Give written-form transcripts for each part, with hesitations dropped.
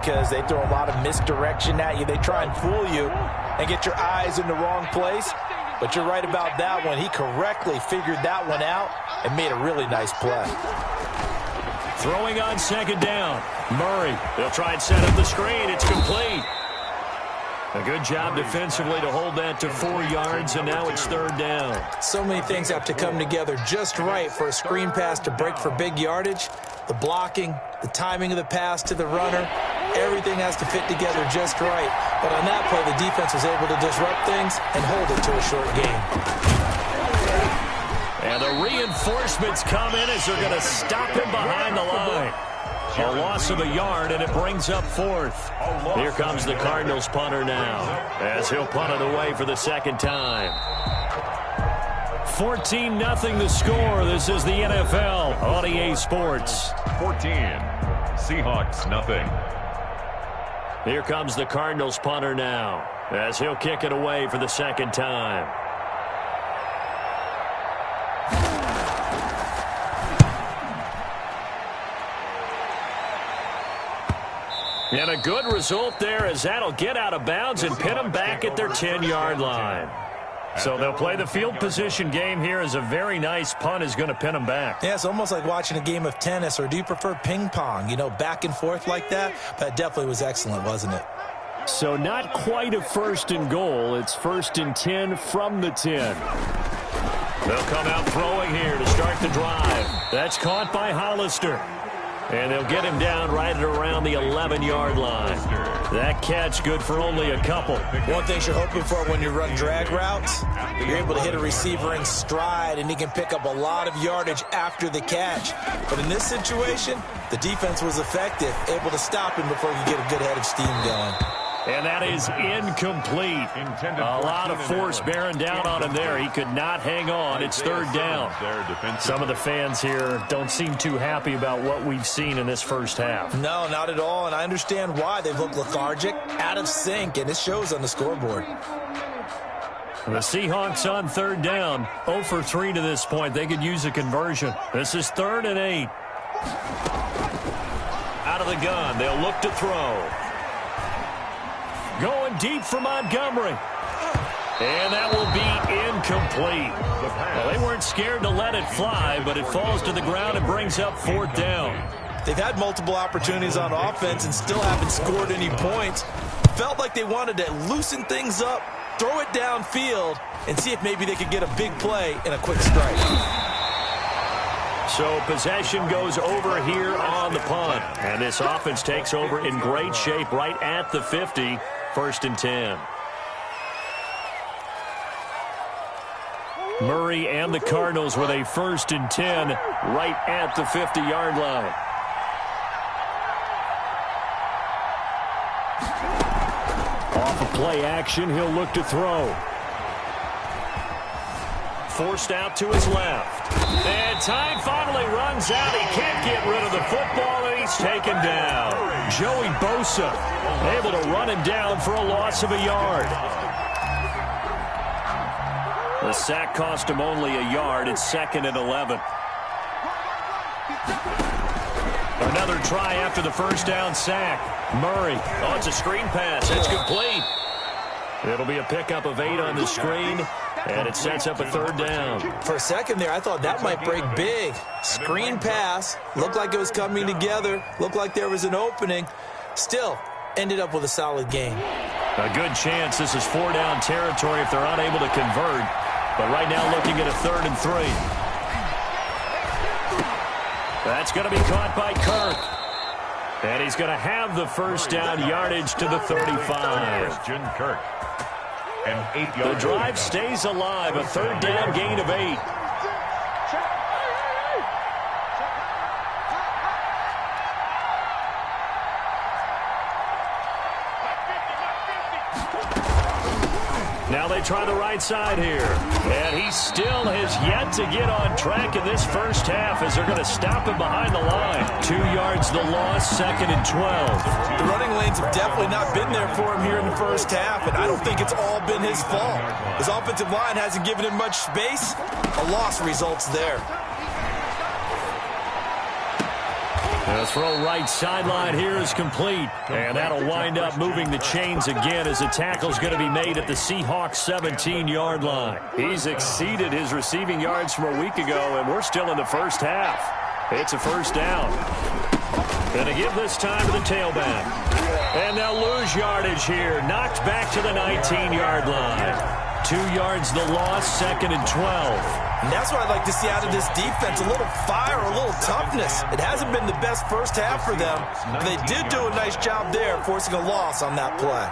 because they throw a lot of misdirection at you. They try and fool you and get your eyes in the wrong place. But you're right about that one. He correctly figured that one out and made a really nice play. Throwing on second down. Murray, they'll try and set up the screen. It's complete. A good job defensively to hold that to 4 yards, and now it's third down. So many things have to come together just right for a screen pass to break for big yardage. The blocking, the timing of the pass to the runner, everything has to fit together just right. But on that play, the defense was able to disrupt things and hold it to a short game. And the reinforcements come in as they're going to stop him behind the line. A loss of a yard, and it brings up fourth. Here comes the Cardinals punter now, as he'll punt it away for the second time. 14-0 the score. This is the NFL on EA Sports. 14. Seahawks, nothing. Here comes the Cardinals punter now, as he'll kick it away for the second time. And a good result there, as that'll get out of bounds and pin them back at their 10-yard line. So they'll play the field position game here, as a very nice punt is going to pin them back. Yeah, it's almost like watching a game of tennis, or do you prefer ping pong? You know, back and forth like that? That definitely was excellent, wasn't it? So not quite a first and goal. It's first and 10 from the 10. They'll come out throwing here to start the drive. That's caught by Hollister. And they'll get him down right at around the 11-yard line. That catch good for only a couple. One thing you're hoping for when you run drag routes, you're able to hit a receiver in stride, and he can pick up a lot of yardage after the catch. But in this situation, the defense was effective, able to stop him before he could get a good head of steam going. And that is incomplete. A lot of force bearing down on him there. He could not hang on. It's third down. Some of the fans here don't seem too happy about what we've seen in this first half. No, not at all, and I understand why. They've looked lethargic, out of sync, and it shows on the scoreboard. The Seahawks on third down, 0 for 3 to this point. They could use a conversion. This is 3rd and 8. Out of the gun, they'll look to throw. Going deep for Montgomery. And that will be incomplete. Well, they weren't scared to let it fly, but it falls to the ground and brings up 4th down. They've had multiple opportunities on offense and still haven't scored any points. Felt like they wanted to loosen things up, throw it downfield, and see if maybe they could get a big play in a quick strike. So possession goes over here on the punt. And this offense takes over in great shape right at the 50. 1st and 10. Murray and the Cardinals with a 1st and 10 right at the 50-yard line. Off of play action, he'll look to throw. Forced out to his left. And time finally runs out. He can't get rid of the football, and he's taken down. Joey Bosa able to run him down for a loss of a yard. The sack cost him only a yard. It's 2nd and 11. Another try after the first down sack. Murray. Oh, it's a screen pass. It's complete. It'll be a pickup of 8 on the screen, and it sets up a 3rd down. For a second there, I thought that might break big. Screen pass. Looked like it was coming together. Looked like there was an opening. Still, ended up with a solid game. A good chance this is 4-down territory if they're unable to convert. But right now looking at a 3rd and 3. That's going to be caught by Kirk. And he's going to have the first down yardage to the 35. Christian Kirk. An 8-yard. The drive stays alive. A 3rd down gain of 8. Now they try the right side here. And he still has yet to get on track in this first half, as they're going to stop him behind the line. 2 yards the loss, 2nd and 12. The running lanes have definitely not been there for him here in the first half, and I don't think it's all been his fault. His offensive line hasn't given him much space. A loss results there. The throw right sideline here is complete. And that'll wind up moving the chains again as the tackle's going to be made at the Seahawks 17-yard line. He's exceeded his receiving yards from a week ago, and we're still in the first half. It's a first down. Going to give this time to the tailback. And they'll lose yardage here. Knocked back to the 19-yard line. 2 yards the loss, 2nd and 12. And that's what I'd like to see out of this defense, a little fire, a little toughness. It hasn't been the best first half for them, but they did do a nice job there, forcing a loss on that play.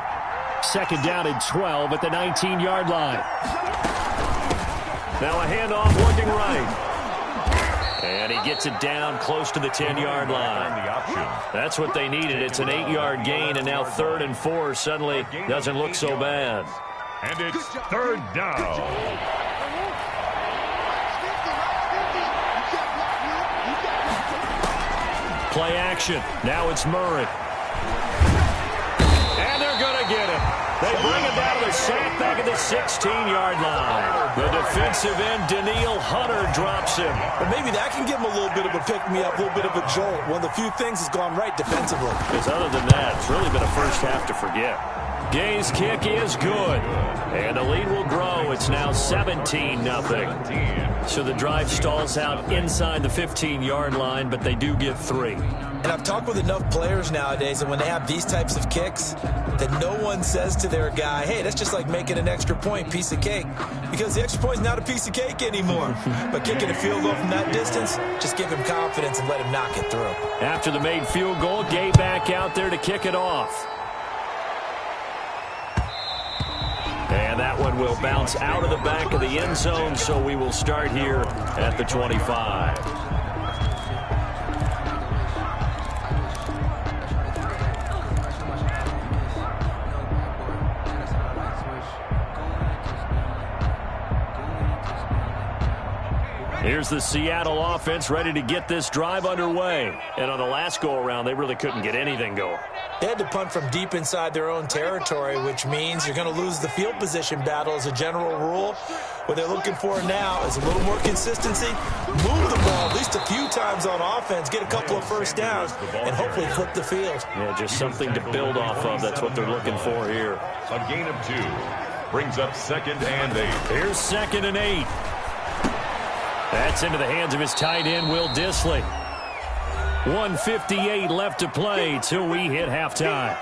2nd down and 12 at the 19-yard line. Now a handoff looking right. And he gets it down close to the 10-yard line. That's what they needed. It's an 8-yard gain, and now 3rd and 4 suddenly doesn't look so bad. And it's 3rd down. Play action. Now it's Murray. And they're going to get him. They bring him down to the sack back at the 16-yard line. The defensive end, Daniil Hunter, drops him. But maybe that can give him a little bit of a pick-me-up, a little bit of a jolt. One of the few things has gone right defensively. Because other than that, it's really been a first half to forget. Gay's kick is good. And the lead will grow. It's now 17-0. So the drive stalls out inside the 15-yard line, but they do get 3. And I've talked with enough players nowadays, and when they have these types of kicks, that no one says to their guy, hey, that's just like making an extra point, piece of cake. Because the extra point is not a piece of cake anymore. But kicking a field goal from that distance, just give him confidence and let him knock it through. After the made field goal, Gay back out there to kick it off. And that one will bounce out of the back of the end zone, so we will start here at the 25. Here's the Seattle offense ready to get this drive underway. And on the last go-around, they really couldn't get anything going. They had to punt from deep inside their own territory, which means you're going to lose the field position battle as a general rule. What they're looking for now is a little more consistency, move the ball at least a few times on offense, get a couple of first downs, and hopefully flip the field. Yeah, just something to build off of. That's what they're looking for here. A gain of 2 brings up 2nd and 8. Here's 2nd and 8. That's into the hands of his tight end, Will Dissly. 1:58 left to play till we hit halftime.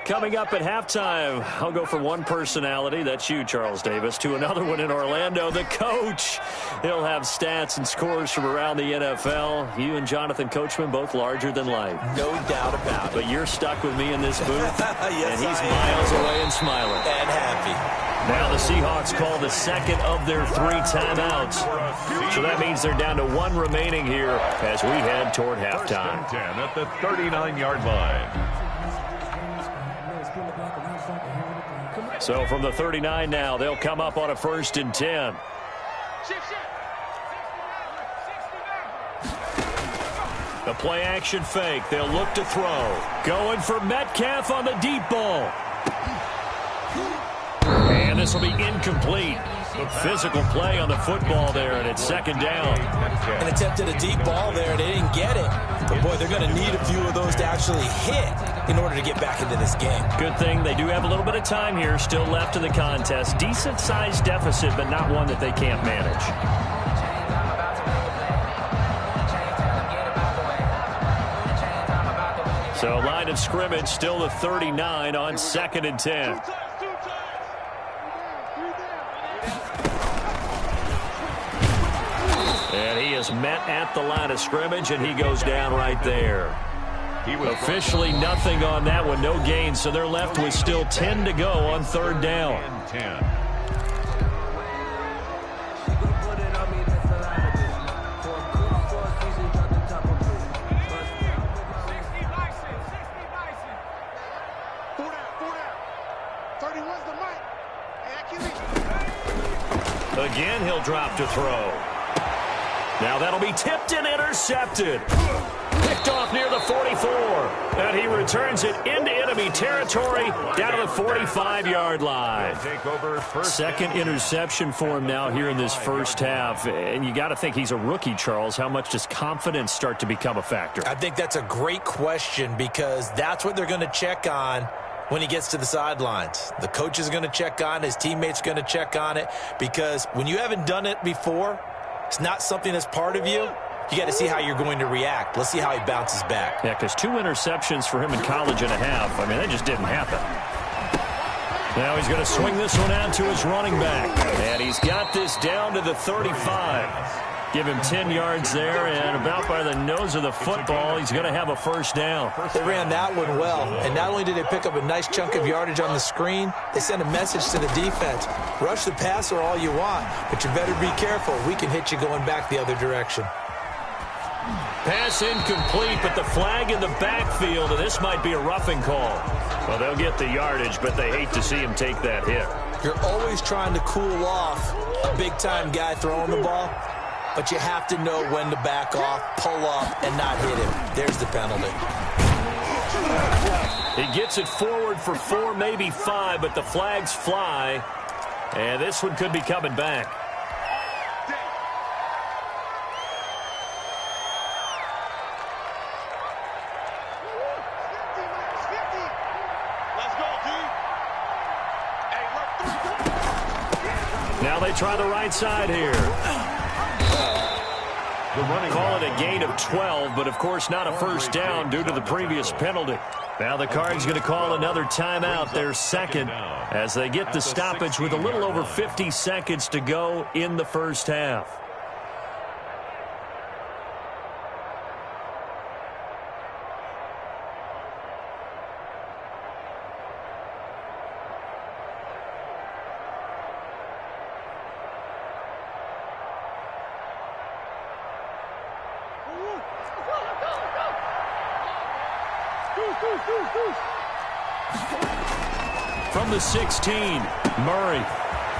Coming up at halftime, I'll go from one personality, that's you, Charles Davis, to another one in Orlando, the coach. He'll have stats and scores from around the NFL. You and Jonathan Coachman, both larger than life. No doubt about it. But you're stuck with me in this booth, yes, and he's miles away and smiling. And happy. Now the Seahawks call the 2nd of their 3 timeouts. So that means they're down to 1 remaining here as we head toward halftime. 10 at the 39-yard line. So from the 39 now, they'll come up on a 1st and 10. The play action fake. They'll look to throw. Going for Metcalf on the deep ball. And this will be incomplete. Physical play on the football there, and it's 2nd down. And attempted a deep ball there, and they didn't get it. But, boy, they're going to need a few of those to actually hit in order to get back into this game. Good thing they do have a little bit of time here still left in the contest. Decent-sized deficit, but not one that they can't manage. So line of scrimmage still the 39 on 2nd and 10. And he is met at the line of scrimmage, and he goes down right there. Officially nothing on that one, no gain, so they're left with still 10 to go on 3rd down. 10. Again, he'll drop to throw. Now that'll be tipped and intercepted. Picked off near the 44. And he returns it into enemy territory down to the 45-yard line. Second interception for him now here in this first half. And you got to think he's a rookie, Charles. How much does confidence start to become a factor? I think that's a great question because that's what they're going to check on when he gets to the sidelines. The coach is going to check on it. His teammates are going to check on it because when you haven't done it before, it's not something that's part of you. You got to see how you're going to react. Let's see how he bounces back. Yeah, because 2 interceptions for him in college and a half. I mean, that just didn't happen. Now he's going to swing this one out to his running back. And he's got this down to the 35. Give him 10 yards there, and about by the nose of the football, he's going to have a first down. They ran that one well, and not only did they pick up a nice chunk of yardage on the screen, they sent a message to the defense. Rush the passer all you want, but you better be careful. We can hit you going back the other direction. Pass incomplete, but the flag in the backfield, and this might be a roughing call. Well, they'll get the yardage, but they hate to see him take that hit. You're always trying to cool off a big-time guy throwing the ball, but you have to know when to back off, pull up, and not hit him. There's the penalty. He gets it forward for 4, maybe 5, but the flags fly, and this one could be coming back. Now they try the right side here. Call it a gain of 12, but of course not a first down due to the previous penalty. Now the Cards going to call another timeout, their second, as they get the stoppage with a little over 50 seconds to go in the first half. From the 16, Murray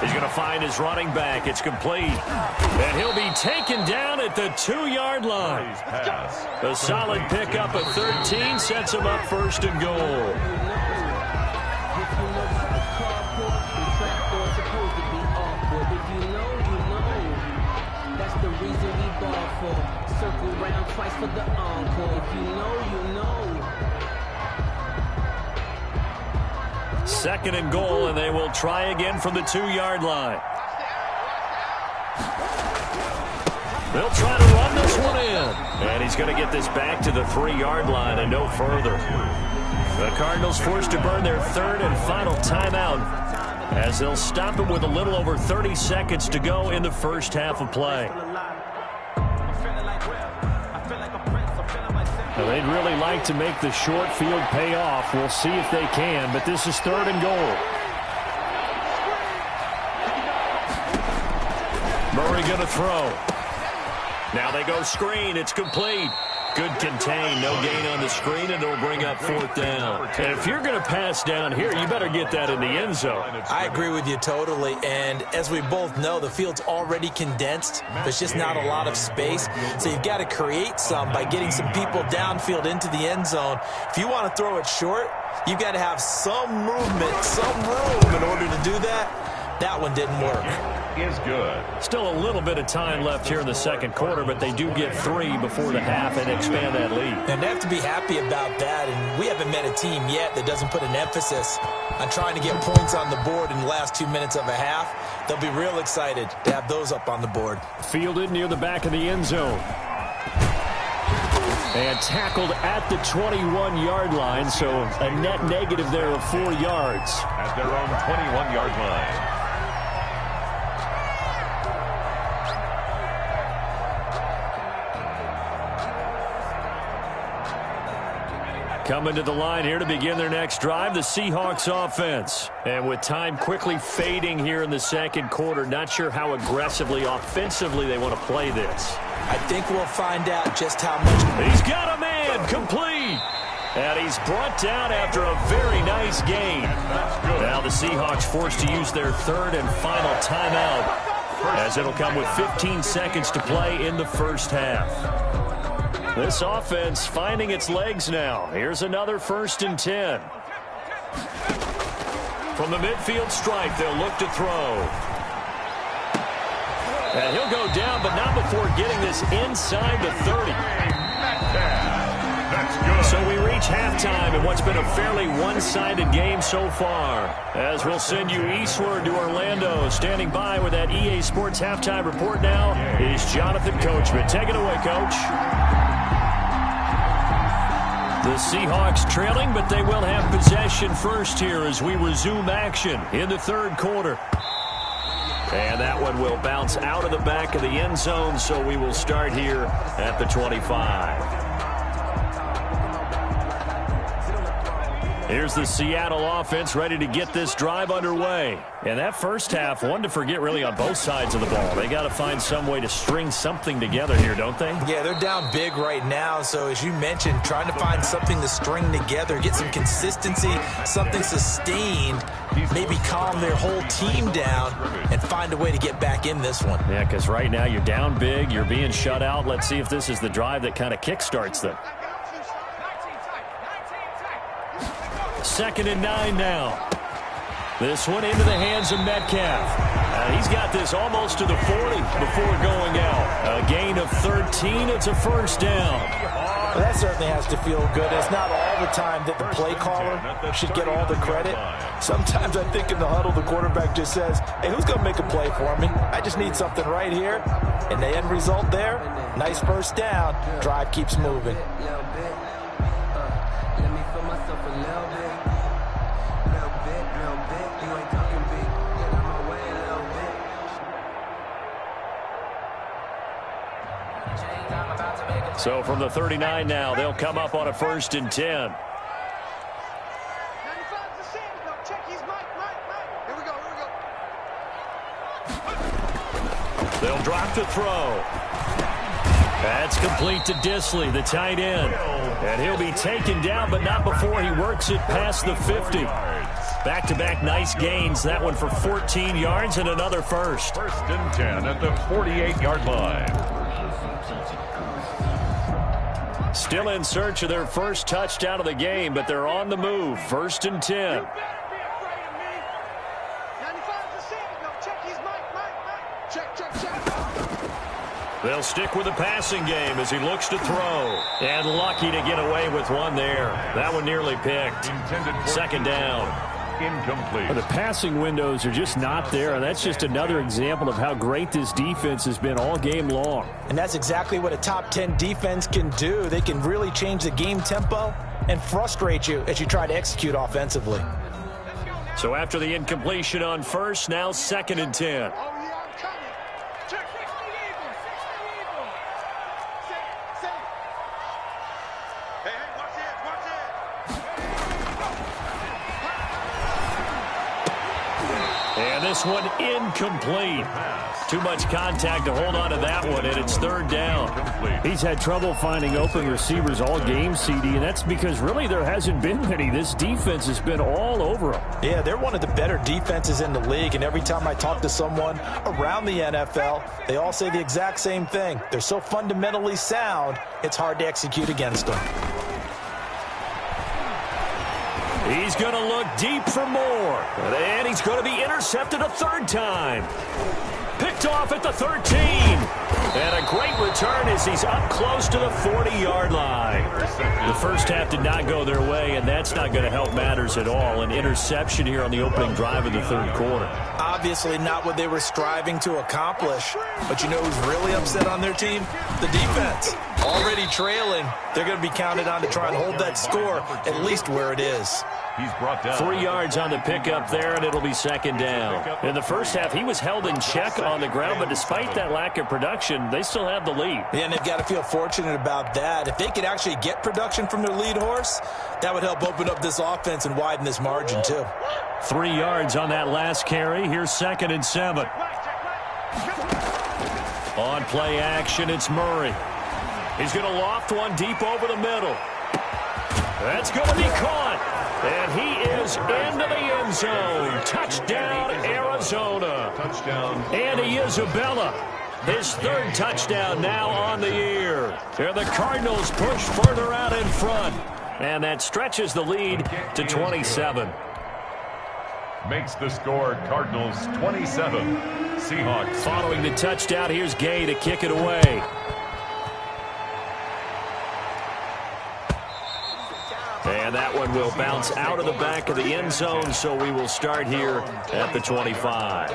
is going to find his running back. It's complete. And he'll be taken down at the 2-yard line. A solid pickup of 13 sets him up first and goal. That's the reason we ball for. Circle round twice for the encore. If you know, you know. Second and goal, and they will try again from the 2-yard line. They'll try to run this one in. And he's going to get this back to the 3-yard line and no further. The Cardinals forced to burn their third and final timeout as they'll stop it with a little over 30 seconds to go in the first half of play. Now, they'd really like to make the short field pay off. We'll see if they can, but this is third and goal. Murray going to throw. Now they go screen. It's complete. Good contain. No gain on the screen, and it'll bring up fourth down. And if you're going to pass down here, you better get that in the end zone. I agree with you totally. And as we both know, the field's already condensed. There's just not a lot of space. So you've got to create some by getting some people downfield into the end zone. If you want to throw it short, you've got to have some movement, some room in order to do that. That one didn't work. Is good. Still a little bit of time left here in the second quarter, but they do get 3 before the half and expand that lead. And they have to be happy about that, and we haven't met a team yet that doesn't put an emphasis on trying to get points on the board in the last 2 minutes of a half. They'll be real excited to have those up on the board. Fielded near the back of the end zone. And tackled at the 21-yard line, so a net negative there of 4 yards. At their own 21-yard line. Coming to the line here to begin their next drive, the Seahawks offense. And with time quickly fading here in the second quarter, not sure how aggressively, offensively they want to play this. I think we'll find out just how much. He's got a man, complete. And he's brought down after a very nice gain. Now the Seahawks forced to use their third and final timeout as it'll come with 15 seconds to play in the first half. This offense finding its legs now. Here's another 1st and 10. From the midfield stripe, they'll look to throw. And he'll go down, but not before getting this inside the 30. That's good. So we reach halftime in what's been a fairly one-sided game so far. As we'll send you eastward to Orlando. Standing by with that EA Sports halftime report now is Jonathan Coachman. Take it away, Coach. The Seahawks trailing, but they will have possession first here as we resume action in the 3rd quarter. And that one will bounce out of the back of the end zone, so we will start here at the 25. Here's the Seattle offense ready to get this drive underway. And that first half, one to forget really on both sides of the ball. They got to find some way to string something together here, don't they? Yeah, they're down big right now. So as you mentioned, trying to find something to string together, get some consistency, something sustained, maybe calm their whole team down and find a way to get back in this one. Yeah, because right now you're down big, you're being shut out. Let's see if this is the drive that kind of kickstarts them. 2nd and 9 now. This one into the hands of Metcalf. He's got this almost to the 40 before going out. A gain of 13. It's a 1st down. Well, that certainly has to feel good. It's not all the time that the play caller should get all the credit. Sometimes I think in the huddle, the quarterback just says, hey, who's going to make a play for me? I just need something right here. And the end result there, nice 1st down. Drive keeps moving. So from the 39 now, they'll come up on a 1st and 10. They'll drop to throw. That's complete to Disley, the tight end. And he'll be taken down, but not before he works it past the 50. Back-to-back nice gains. That one for 14 yards and another 1st. 1st and 10 at the 48-yard line. Still in search of their 1st touchdown of the game, but they're on the move. 1st and 10. They'll stick with the passing game as he looks to throw. And lucky to get away with one there. That one nearly picked. 2nd down. Incomplete. The passing windows are just not there, and that's just another example of how great this defense has been all game long. And that's exactly what a top 10 defense can do. They can really change the game tempo and frustrate you as you try to execute offensively. So after the incompletion on 1st, now 2nd and 10. This one incomplete. Too much contact to hold on to that one, and it's 3rd down. He's had trouble finding open receivers all game, CD, and that's because really there hasn't been many. This defense has been all over him. Yeah, they're one of the better defenses in the league, and every time I talk to someone around the NFL, they all say the exact same thing. They're so fundamentally sound, it's hard to execute against them. He's going to look deep for more. And he's going to be intercepted a 3rd time. Picked off at the 13. And a great return as he's up close to the 40-yard line. The first half did not go their way, and that's not going to help matters at all. An interception here on the opening drive of the 3rd quarter. Obviously not what they were striving to accomplish. But you know who's really upset on their team? The defense. Already trailing, they're going to be counted on to try and hold that score at least where it is. He's brought down 3 yards on the pickup there, and it'll be 2nd down. In the first half, he was held in check on the ground, but despite that lack of production, they still have the lead. Yeah, and they've got to feel fortunate about that. If they could actually get production from their lead horse, that would help open up this offense and widen this margin, too. 3 yards on that last carry. Here's 2nd and 7. On play action, it's Murray. He's going to loft one deep over the middle. That's going to be caught. And he is into the end zone. Touchdown, Arizona. Touchdown. Andy Isabella, his third touchdown now on the year. And the Cardinals push further out in front. And that stretches the lead to 27. Makes the score Cardinals 27. Seahawks. Following the touchdown, here's Gay to kick it away. And that one will bounce out of the back of the end zone, so we will start here at the 25.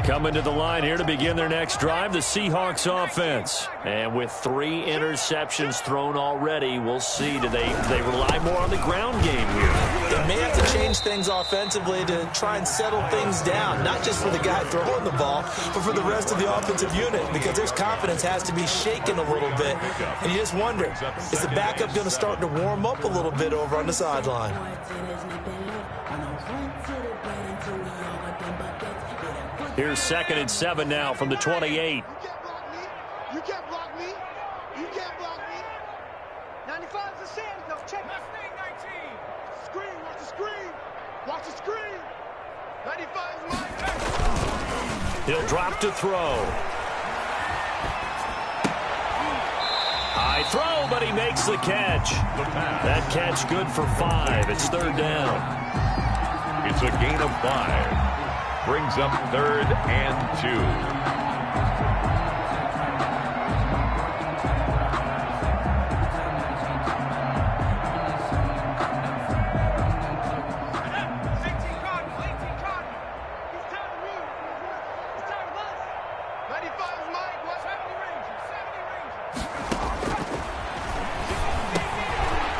Coming to the line here to begin their next drive, the Seahawks offense. And with 3 interceptions thrown already, we'll see. Do they rely more on the ground game here? They may have to change things offensively to try and settle things down, not just for the guy throwing the ball, but for the rest of the offensive unit, because their confidence has to be shaken a little bit. And you just wonder, is the backup going to start to warm up a little bit over on the sideline? Here's 2nd and 7 now from the 28. You can't block me. You can't block me. 95 is the sand. No, check. Left thing, 19. Screen. Watch the screen. Watch the screen. 95 is mine. He'll drop to throw. High throw, but he makes the catch. That catch good for 5. It's 3rd down. It's a gain of 5. Brings up 3rd and 2.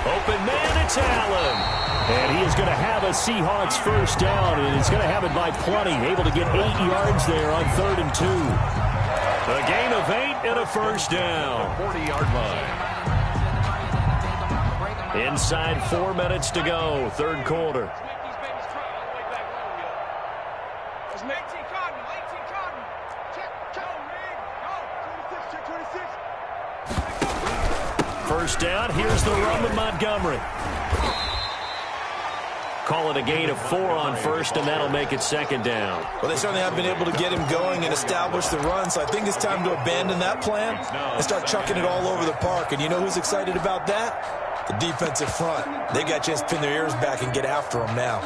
Open man, it's Allen. And he is going to have a Seahawks first down, and he's going to have it by plenty. Able to get 8 yards there on 3rd and 2. A gain of 8 and a first down. 40-yard line. Inside 4 minutes to go, 3rd quarter. First down, here's the run with Montgomery. Call it a gain of 4 on 1st, and that'll make it 2nd down. Well, they certainly have been able to get him going and establish the run, so I think it's time to abandon that plan and start chucking it all over the park. And you know who's excited about that? The defensive front. They got a chance to pin their ears back and get after him now.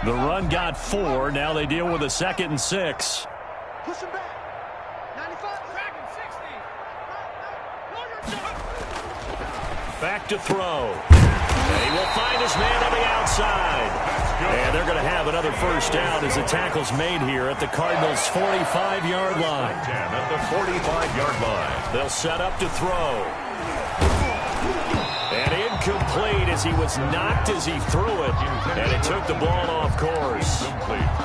The run got 4. Now they deal with a 2nd and 6. Push him back. 95. Back to throw. And he will find his man on the outside. And they're going to have another first down as the tackle's made here at the Cardinals' 45-yard line. 10 at the 45-yard line. They'll set up to throw. And incomplete as he was knocked as he threw it. And it took the ball off course.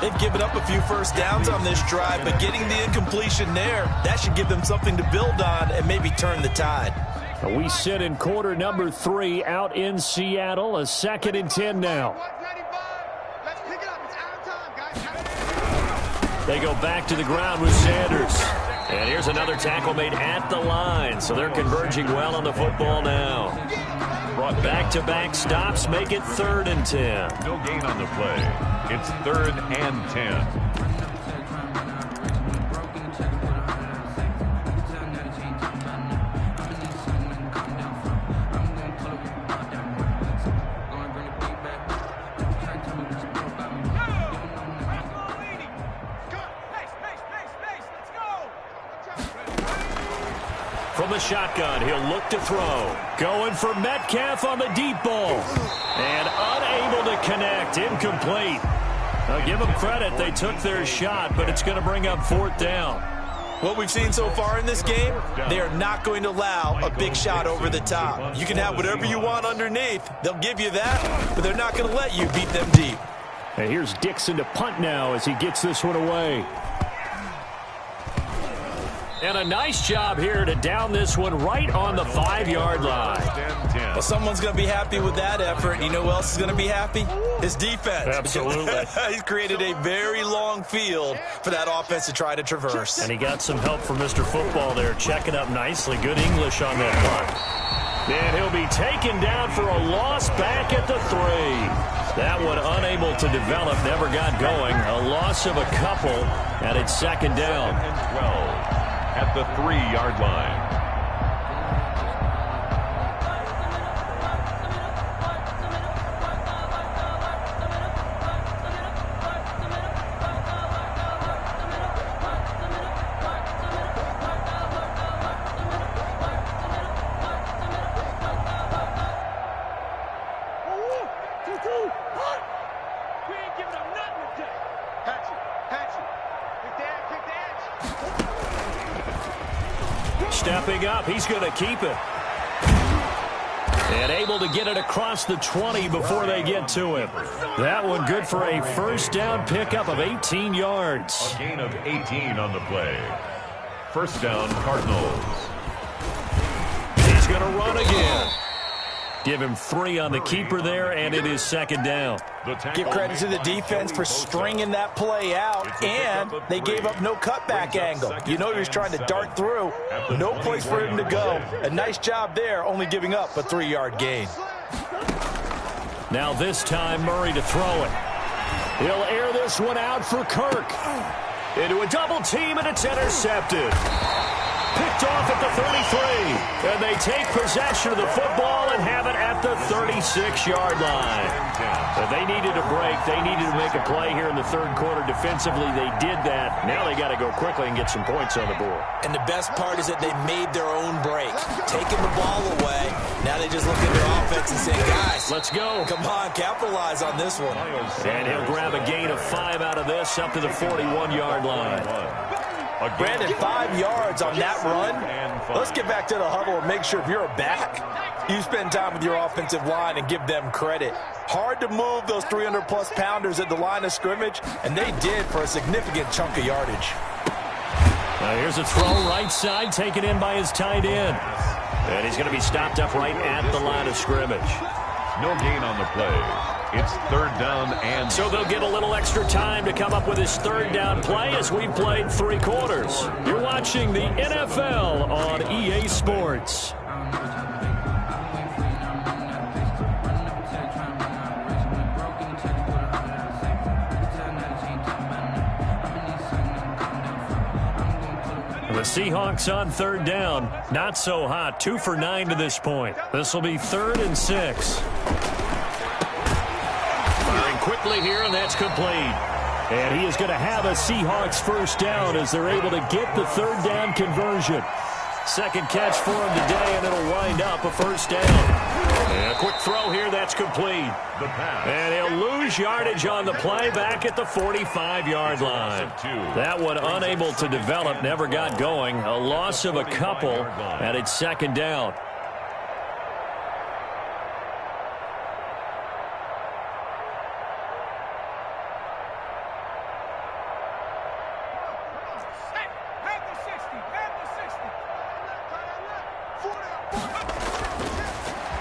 They've given up a few first downs on this drive, but getting the incompletion there, that should give them something to build on and maybe turn the tide. We sit in quarter number 3 out in Seattle. A 2nd and 10 now. Let's pick it up. It's out of time, guys. They go back to the ground with Sanders. And here's another tackle made at the line. So they're converging well on the football now. Brought back-to-back stops make it 3rd and 10. No gain on the play. It's 3rd and 10. From the shotgun, he'll look to throw. Going for Metcalf on the deep ball. And unable to connect. Incomplete. I'll give them credit. They took their shot, but it's going to bring up 4th down. What we've seen so far in this game, they are not going to allow a big shot over the top. You can have whatever you want underneath. They'll give you that, but they're not going to let you beat them deep. And here's Dixon to punt now as he gets this one away. And a nice job here to down this one right on the 5-yard line. Well, someone's going to be happy with that effort. You know who else is going to be happy? His defense. Absolutely. He's created a very long field for that offense to try to traverse. And he got some help from Mr. Football there, checking up nicely. Good English on that punt. And he'll be taken down for a loss back at the 3. That one unable to develop, never got going. A loss of a couple, and it's second down. 12 at the 3-yard line. Stepping up, he's going to keep it. And able to get it across the 20 before they get to him. That one good for a first down pickup of 18 yards. A gain of 18 on the play. First down, Cardinals. He's going to run again. Give him 3 on the keeper there, and it is second down. Give credit to the defense for stringing that play out, and they gave up no cutback angle. You know he was trying to dart through. No place for him to go. A nice job there, only giving up a 3-yard gain. Now this time, Murray to throw it. He'll air this one out for Kirk. Into a double team, and it's intercepted. Picked off at the 33, and they take possession of the football and have it at the 36-yard line. But they needed a break. They needed to make a play here in the third quarter defensively. They did that. Now they got to go quickly and get some points on the board. And the best part is that they made their own break, taking the ball away. Now they just look at their offense and say, guys, let's go. Come on, capitalize on this one. And he'll grab a gain of 5 out of this up to the 41-yard line. Brandon, 5 yards on that run. Let's get back to the huddle and make sure if you're a back, you spend time with your offensive line and give them credit. Hard to move those 300-plus pounders at the line of scrimmage, and they did for a significant chunk of yardage. Now here's a throw right side, taken in by his tight end. And he's going to be stopped up right at the line of scrimmage. No gain on the play. It's third down, and so they'll get a little extra time to come up with his third down play as we played 3 quarters. You're watching the NFL on EA Sports. The Seahawks on third down. Not so hot. 2 for 9 to this point. This will be 3rd and 6. Quickly here, and that's complete. And he is going to have a Seahawks first down as they're able to get the third down conversion. Second catch for him today, and it'll wind up a first down. And a quick throw here, that's complete. And he'll lose yardage on the play back at the 45-yard line. That one unable to develop, never got going. A loss of a couple, and it's second down.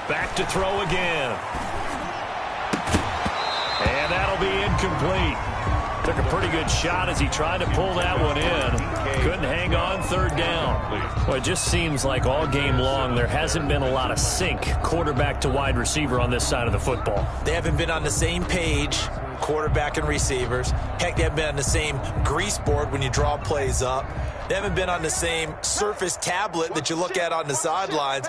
Back to throw again. And that'll be incomplete. Took a pretty good shot as he tried to pull that one in. Couldn't hang on, third down. Well, it just seems like all game long there hasn't been a lot of sync quarterback to wide receiver on this side of the football. They haven't been on the same page, quarterback and receivers. Heck, they haven't been on the same grease board when you draw plays up. They haven't been on the same Surface tablet that you look at on the sidelines.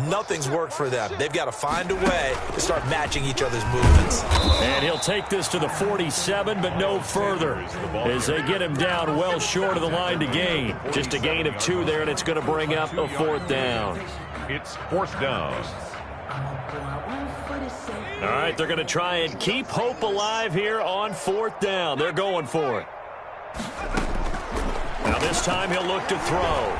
Nothing's worked for them. They've got to find a way to start matching each other's movements. And he'll take this to the 47, but no further, as they get him down well short of the line to gain. Just a gain of 2 there, and it's going to bring up a 4th down. It's 4th down. All right, they're going to try and keep hope alive here on 4th down. They're going for it. Now this time he'll look to throw.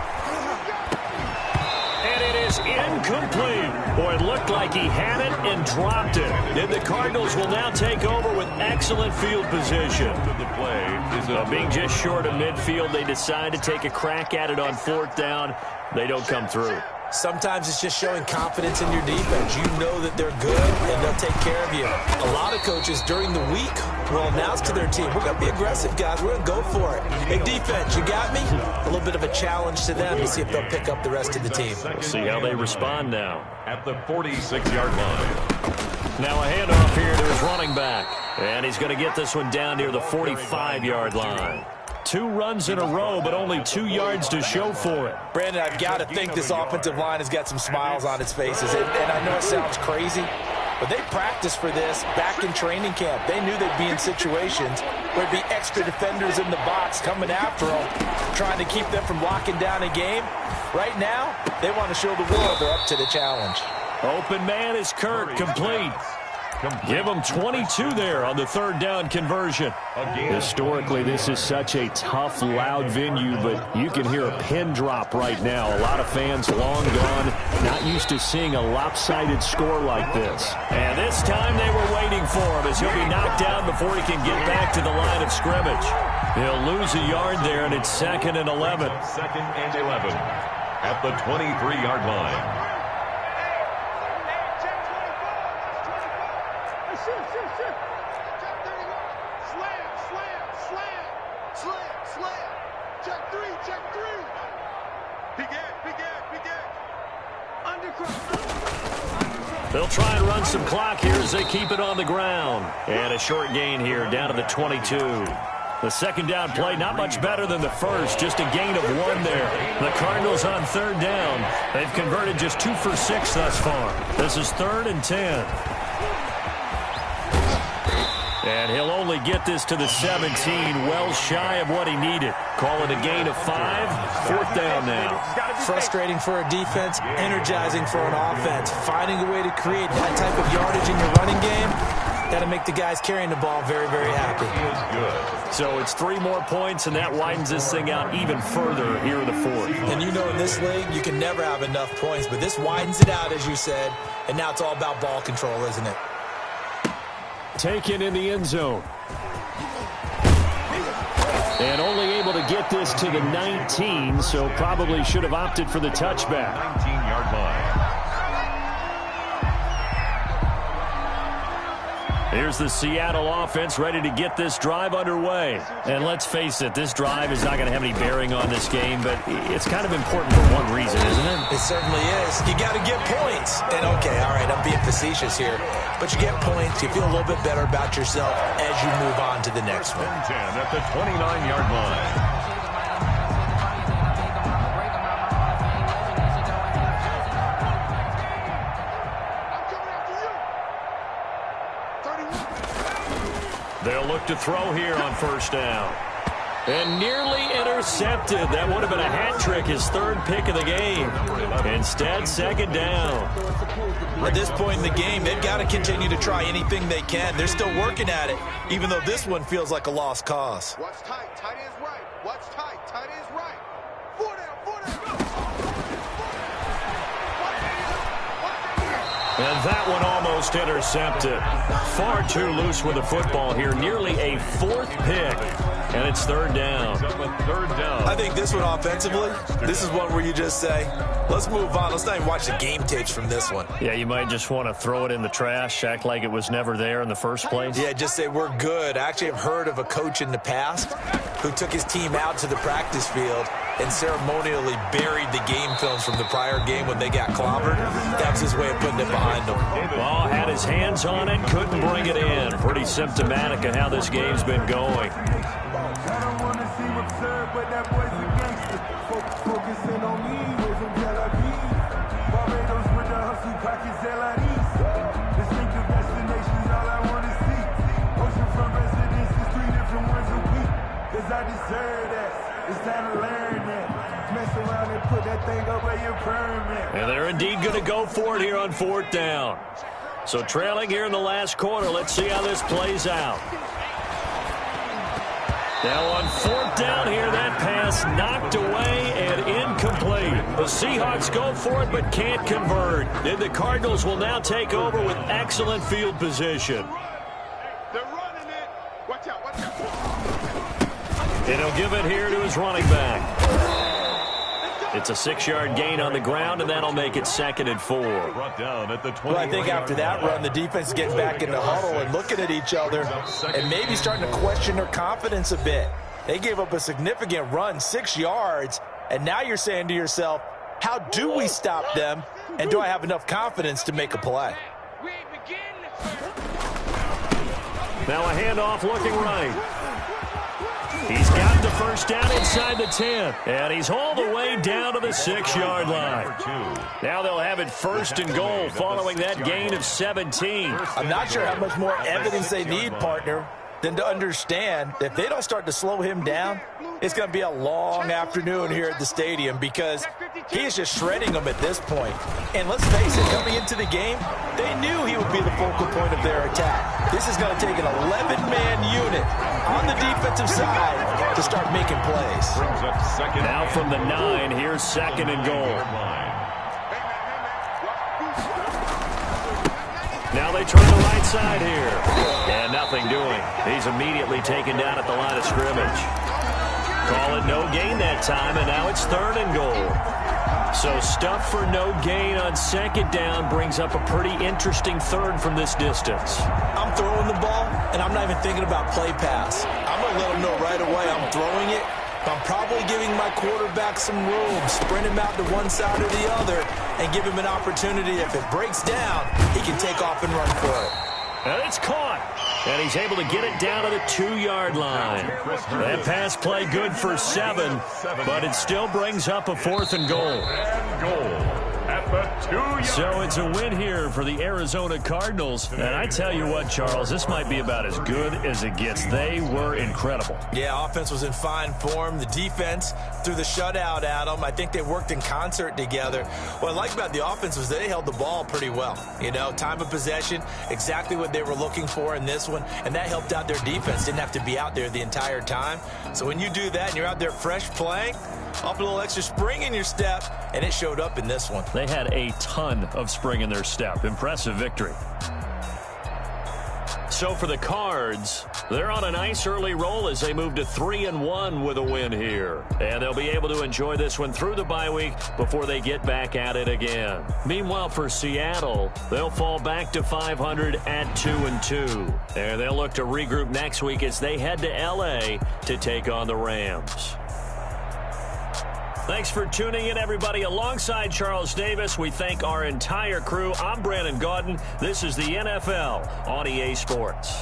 And it is incomplete. Boy, it looked like he had it and dropped it. And the Cardinals will now take over with excellent field position. Being just short of midfield, they decide to take a crack at it on 4th down. They don't come through. Sometimes it's just showing confidence in your defense. You know that they're good, and they'll take care of you. A lot of coaches during the week will announce to their team, we're going to be aggressive, guys. We're going to go for it. Hey, defense, you got me? A little bit of a challenge to them to see if they'll pick up the rest of the team. We'll see how they respond now. At the 46-yard line. Now a handoff here to his running back. And he's going to get this one down near the 45-yard line. 2 runs in a row, but only 2 yards to show for it. Brandon, I've got to think this offensive line has got some smiles on its faces. And I know it sounds crazy, but they practiced for this back in training camp. They knew they'd be in situations where there'd be extra defenders in the box coming after them, trying to keep them from locking down a game. Right now, they want to show the world they're up to the challenge. Open man is Kirk, complete. Give them 22 there on the 3rd down conversion. Historically, this is such a tough, loud venue, but you can hear a pin drop right now. A lot of fans long gone, not used to seeing a lopsided score like this. And this time they were waiting for him as he'll be knocked down before he can get back to the line of scrimmage. He'll lose a yard there, and it's 2nd and 11. 2nd and 11 at the 23-yard line. They'll try and run some clock here as they keep it on the ground. And a short gain here down to the 22. The 2nd down play, not much better than the first, just a gain of 1 there. The Cardinals on 3rd down. They've converted just 2 for 6 thus far. This is 3rd and 10. And he'll only get this to the 17, well shy of what he needed. Call it a gain of 5, 4th down now. Frustrating for a defense, energizing for an offense. Finding a way to create that type of yardage in your running game, got to make the guys carrying the ball very, very happy. So it's 3 more points, and that widens this thing out even further here in the 4th. And you know in this league, you can never have enough points, but this widens it out, as you said, and now it's all about ball control, isn't it? Taken in the end zone. And only able to get this to the 19, so probably should have opted for the touchback. 19-yard line. Here's the Seattle offense ready to get this drive underway. And let's face it, this drive is not going to have any bearing on this game, but it's kind of important for one reason, isn't it? It certainly is. You got to get points. And okay, all right, I'm being facetious here, but you get points, you feel a little bit better about yourself as you move on to the next one. 10 at the 29-yard line. They'll look to throw here on 1st down. And nearly intercepted. That would have been a hat trick, his 3rd pick of the game. Instead, 2nd down. At this point in the game, they've got to continue to try anything they can. They're still working at it, even though this one feels like a lost cause. Watch tight. Tight is right. Watch tight. Tight is right. 4 down. 4 down. Go. And that one almost intercepted. Far too loose with the football here. Nearly a 4th pick. And it's 3rd down. 3rd down. I think this one offensively, this is one where you just say, let's move on. Let's not even watch the game tapes from this one. Yeah, you might just want to throw it in the trash, act like it was never there in the first place. Yeah, just say we're good. I actually have heard of a coach in the past who took his team out to the practice field and ceremonially buried the game films from the prior game when they got clobbered. That was his way of putting it behind them. Ball had his hands on it, couldn't bring it in. Pretty symptomatic of how this game's been going. I don't want to seem absurd, but that boy's a gangster. Focusing on me with some jalapenos. Barbados with the hustle pockets, LIDs. Distinctive destinations, all I want to see. Oceanfront residences, 3 different ones a week. Cause I deserve that. It's time to learn that. Mess around and put that thing up where you're permanent. And they're indeed going to go for it here on 4th down. So trailing here in the last quarter, let's see how this plays out. Now on 4th down here, that pass knocked away and incomplete. The Seahawks go for it but can't convert. And the Cardinals will now take over with excellent field position. They're running it. Watch out. Watch out. And he'll give it here to his running back. Let's go. It's a 6-yard gain on the ground, and that'll make it 2nd and 4. Brought down at the 20. Well, I think after that run, the defense is getting back in the huddle and looking at each other and maybe starting to question their confidence a bit. They gave up a significant run, 6 yards, and now you're saying to yourself, how do we stop them, and do I have enough confidence to make a play? Now a handoff looking right. He's got the first down inside the 10, and he's all the way down to the 6-yard line. Now they'll have it 1st and goal following that gain of 17. I'm not sure how much more evidence they need, partner, than to understand that if they don't start to slow him down, it's going to be a long afternoon here at the stadium because he is just shredding them at this point. And let's face it, coming into the game, they knew he would be the focal point of their attack. This is going to take an 11-man unit on the defensive side to start making plays. Now from the 9, here's 2nd and goal. Now they turn the right side here. And nothing doing. He's immediately taken down at the line of scrimmage. Call it no gain that time, and now it's 3rd and goal. So stuff for no gain on 2nd down brings up a pretty interesting 3rd from this distance. I'm throwing the ball, and I'm not even thinking about play pass. I'm going to let him know right away I'm throwing it. I'm probably giving my quarterback some room, sprint him out to one side or the other, and give him an opportunity. If it breaks down, he can take off and run for it. And it's caught. And he's able to get it down to the 2-yard line. That pass play good for 7, but it still brings up a 4th and goal. At the 2-yard. So it's a win here for the Arizona Cardinals. And I tell you what, Charles, this might be about as good as it gets. They were incredible. Yeah, offense was in fine form. The defense threw the shutout at them. I think they worked in concert together. What I like about the offense was they held the ball pretty well. You know, time of possession, exactly what they were looking for in this one, and that helped out their defense. Didn't have to be out there the entire time. So when you do that and you're out there fresh playing, up a little extra spring in your step, and it showed up in this one. They had a ton of spring in their step. Impressive victory. So for the Cards, they're on a nice early roll as they move to 3-1 with a win here. And they'll be able to enjoy this one through the bye week before they get back at it again. Meanwhile, for Seattle, they'll fall back to 500 at 2-2. And they'll look to regroup next week as they head to L.A. to take on the Rams. Thanks for tuning in, everybody. Alongside Charles Davis, we thank our entire crew. I'm Brandon Gaudin. This is the NFL on EA Sports.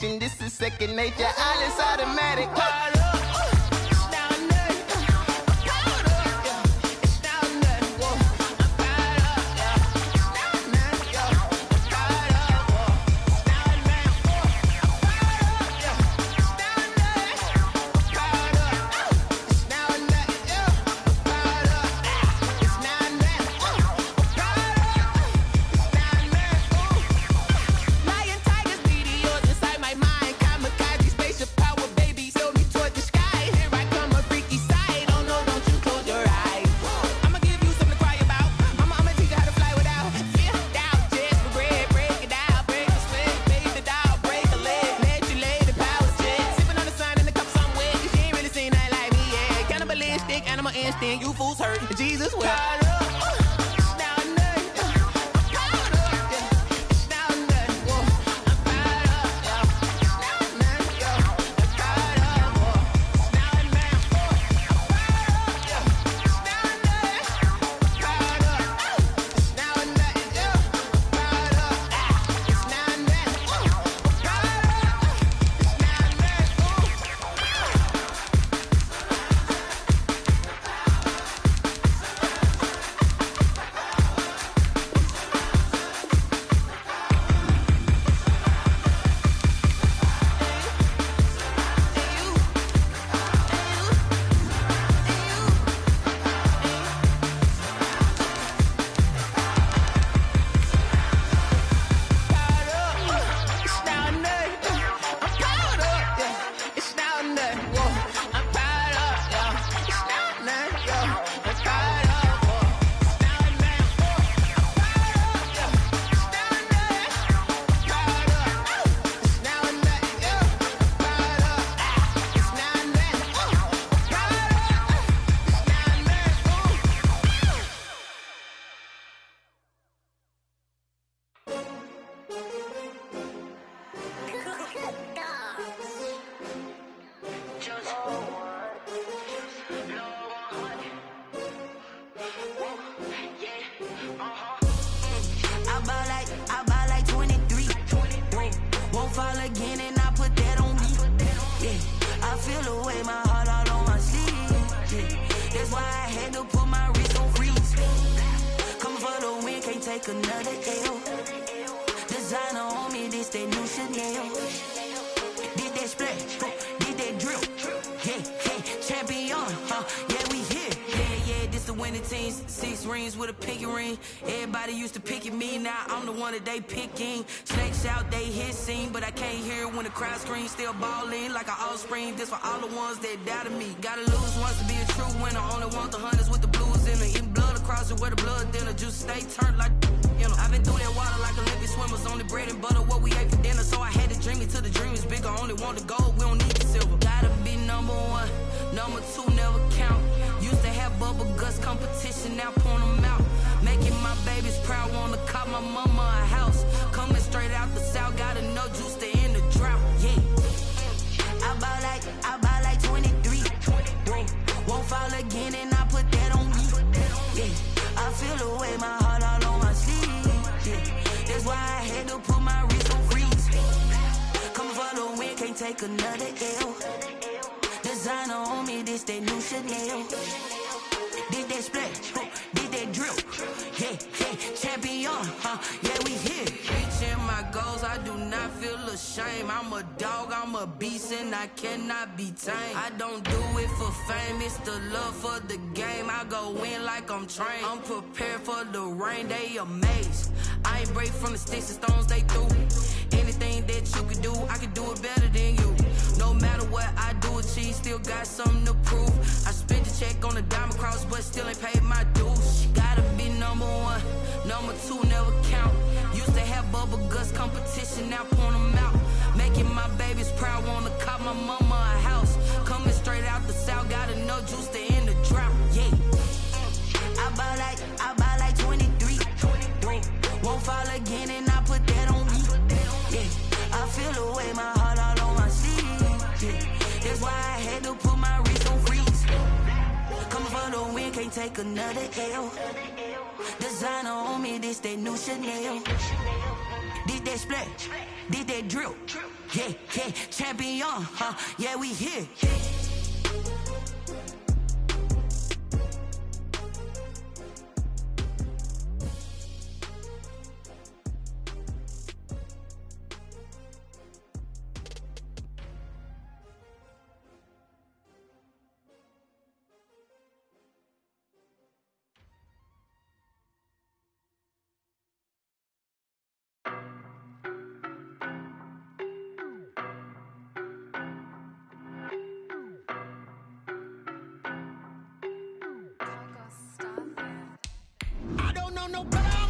This is second nature. All is automatic. feel the way, my heart all on my sleeve. Yeah. That's why I had to put my wrist on freeze. Coming for the win, can't take another L. Designer on me, this that new Chanel. Did that splash, did that drill. Yeah, yeah, champion, yeah, we here. Yeah, this the winning teams. 6 rings with a pinky ring. Everybody used to pick at me, now I'm the one that they picking. Snakes out, they hit scene, but I can't hear it when the crowd screams. Still ballin' like an offspring. This for all the ones that doubted me. Gotta lose once to be a true winner. Only want the hunters with the blues in it. Eating blood across it where the blood dinner. Juice stay turned like, you know. I've been through that water like Olympic swimmers. Only bread and butter, what we ate for dinner. So I had to dream it till the dream is bigger. Only want the gold, we don't need the silver. Gotta be number 1, number 2 never count. Used to have bubble guts competition, now point them out. Making my babies proud, wanna cop my mama a house. Coming straight out the south, gotta know juice to end the drought. Yeah, I buy like 23. Won't fall again, and I put that on me. Yeah, I feel the way, my heart all on my sleeve. Yeah, that's why I had to put my wrist on freeze. Coming for the win, can't take another L. Designer on me, this that new Chanel. Did that splash, did that drill. Yeah, yeah, champion, yeah, we here. Reaching my goals, I do not feel ashamed. I'm a dog, I'm a beast, and I cannot be tamed. I don't do it for fame, it's the love for the game. I go in like I'm trained. I'm prepared for the rain, they amazed. I ain't break from the sticks and stones they threw. Anything that you could do, I could do it better than you. No matter what I do, achieve, still got something to prove. I spent the check on the diamond cross, but still ain't paid my dues. Gotta be number 1, number 2 never count. Used to have bubble guts competition, now point them out. Making my babies proud, wanna cop my mama a house. Coming straight out the south, gotta know juice to end the drought. Yeah, I buy like 23. Won't fall again, and I put that on me. Yeah, I feel the way, my heart all on my sleeve. Yeah, that's why I had to put my wrist on freeze. Coming for the win, can't take another L. Designer on me, this that new Chanel. Did that splash, did that drill. Yeah, yeah, champion, yeah, we here. I don't know no better.